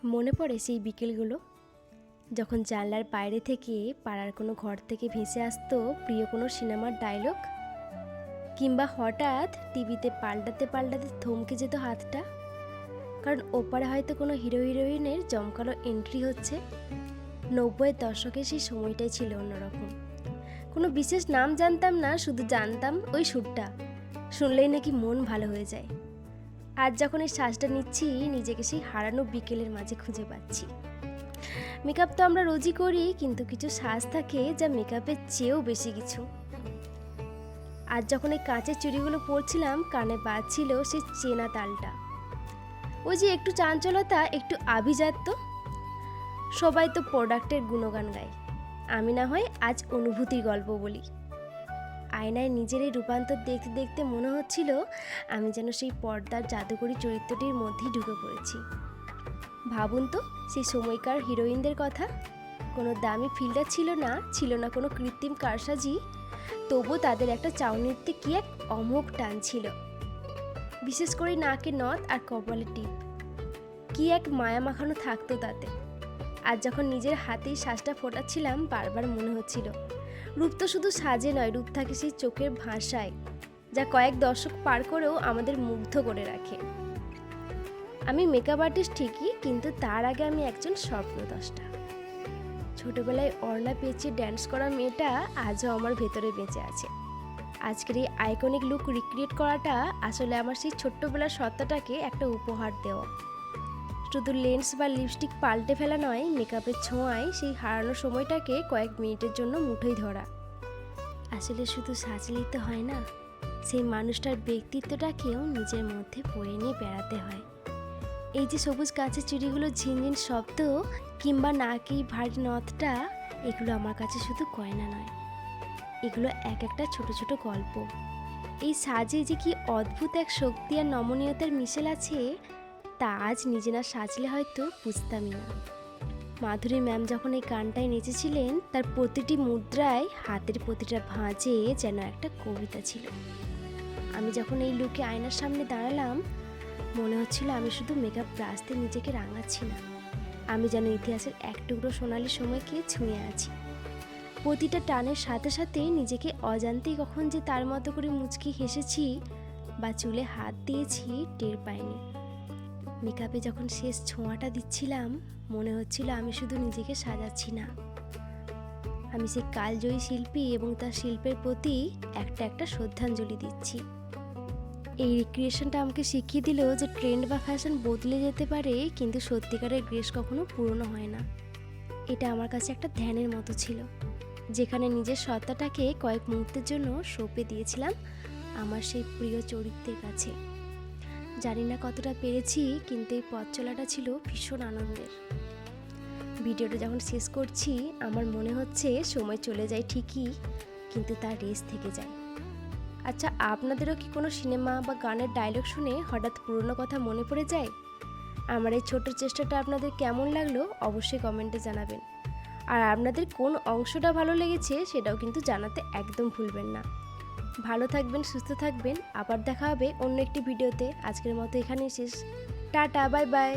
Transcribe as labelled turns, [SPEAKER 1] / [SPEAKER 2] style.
[SPEAKER 1] মনে পড়ে সেই বিকেলগুলো যখন জানলার বাইরে থেকে পাড়ার কোনো ঘর থেকে ভেসে আসতো প্রিয় কোনো সিনেমার ডায়লগ, কিংবা হঠাৎ টিভিতে পাল্টাতে পাল্টাতে থমকে যেত হাতটা, কারণ ওপারে হয়তো কোনো হিরো হিরোইনের জমকালো এন্ট্রি হচ্ছে। 90-এর দশকে সেই সময়টাই ছিল অন্যরকম। কোনো বিশেষ নাম জানতাম না, শুধু জানতাম ওই সুরটা শুনলেই নাকি মন ভালো হয়ে যায়। আজ যখন এই শ্বাসটা নিচ্ছি, নিজেকে সেই হারানো বিকেলের মাঝে খুঁজে পাচ্ছি। মেকআপ তো আমরা রোজই করি, কিন্তু কিছু সাজ থাকে যা মেকআপের চেয়েও বেশি কিছু। আজ যখন এই কাঁচের চুড়িগুলো পরছিলাম, কানে বাজছিল সেই চেনা তালটা। ওই যে একটু চাঞ্চলতা, একটু আভিজাত্য। সবাই তো প্রোডাক্টের গুণগান গায়, আমি না হয় আজ অনুভূতির গল্প বলি। আয়নায় নিজের এই রূপান্তর দেখতে দেখতে মনে হচ্ছিল আমি যেন সেই পর্দার জাদুকরী চরিত্রটির মধ্যেই ঢুকে পড়েছি। ভাবুন তো সেই সময়কার হিরোইনদের কথা। কোনো দামি ফিল্টার ছিল না কোনো কৃত্রিম কারসাজি, তবু তাদের একটা চাউনিতে কি এক অমোঘ টান ছিল। বিশেষ করে নাকে নথ আর কপালে টিপ, কি এক মায়া মাখানো থাকতো তাতে। আজ যখন নিজের হাতেই শ্বাসটা ফোটাচ্ছিলাম, বারবার মনে হচ্ছিল রূপ তো শুধু সাজে নয়, রূপ থাকে সেই চোখের ভাষায়, যা কয়েক দশক পার করেও আমাদের মুগ্ধ করে রাখে। আমি মেকআপ আর্টিস্ট ঠিকই, কিন্তু তার আগে আমি একজন স্বপ্নদ্রষ্টা। ছোটবেলায় অর্ণা পেঁচিয়ে ড্যান্স করা মেয়েটা আজও আমার ভেতরে বেঁচে আছে। আজকের এই আইকনিক লুক রিক্রিয়েট করাটা আসলে আমার সেই ছোট্টবেলার সত্তাটাকে একটা উপহার দেওয়া। শুধু লেন্স বা লিপস্টিক পাল্টে ফেলা নয়, মেকআপের ছোঁয়ায় সেই হারানো সময়টাকে কয়েক মিনিটের জন্য মুঠোয় ধরা। আসলে শুধু সাজলেই তো হয় না, সেই মানুষটার ব্যক্তিত্বটাকেও নিজের মধ্যে বয়ে নিয়ে বেড়াতে হয়। এই যে সবুজ কাঁচের চুড়িগুলো ঝিনঝিন শব্দ, কিংবা নাকি ভারী নথটা, এগুলো আমার কাছে শুধু গয়না নয়, এগুলো এক একটা ছোট ছোট গল্প। এই সাজে যে কি অদ্ভুত এক শক্তি আর নমনীয়তার মিশেল আছে, তা আজ নিজে না সাজলে হয়তো বুঝতামই না। মাধুরী ম্যাম যখন এই গানটায় নেচেছিলেন, তার প্রতিটি মুদ্রায়, হাতের প্রতিটা ভাঁজে যেন একটা কবিতা ছিল। আমি যখন এই লুকে আয়নার সামনে দাঁড়ালাম, মনে হচ্ছিল আমি শুধু মেকআপ ব্রাশ দিয়ে নিজেকে রাঙাচ্ছি না, আমি যেন ইতিহাসের এক টুকরো সোনালি সময়কে ছুঁয়ে আছি। প্রতিটা টানের সাথে সাথে নিজেকে অজান্তেই কখন যে তার মতো করে মুচকি হেসেছি বা চুলে হাত দিয়েছি টের পাইনি। মেকআপে যখন শেষ ছোঁয়াটা দিচ্ছিলাম, মনে হচ্ছিল আমি শুধু নিজেকে সাজাচ্ছি না, আমি সেই কালজয়ী শিল্পী এবং তার শিল্পের প্রতি একটা একটা শ্রদ্ধাঞ্জলি দিচ্ছি। এই রিক্রিয়েশনটা আমাকে শিখিয়ে দিল যে ট্রেন্ড বা ফ্যাশন বদলে যেতে পারে, কিন্তু সত্যিকারের গ্রেস কখনো পুরনো হয় না। এটা আমার কাছে একটা ধ্যানের মতো ছিল, যেখানে নিজের সত্তাটাকে কয়েক মুহূর্তের জন্য সঁপে দিয়েছিলাম আমার সেই প্রিয় চরিত্রের কাছে। জানি না কতটা পেরেছি, কিন্তু এই পথ চলাটা ছিল ভীষণ আনন্দের। ভিডিওটা যখন শেষ করছি, আমার মনে হচ্ছে সময় চলে যায় ঠিকই, কিন্তু তার রেস থেকে যায়। আচ্ছা, আপনাদেরও কি কোনো সিনেমা বা গানের ডায়লগ শুনে হঠাৎ পুরনো কথা মনে পড়ে যায়? আমার এই ছোট্ট চেষ্টাটা আপনাদের কেমন লাগলো অবশ্যই কমেন্টে জানাবেন। আর আপনাদের কোন অংশটা ভালো লেগেছে সেটাও কিন্তু জানাতে একদম ভুলবেন না। ভালো থাকবেন, সুস্থ থাকবেন, আবার দেখা হবে অন্য একটি ভিডিওতে। আজকের মতো এখানেই শেষ। Tata, bye bye.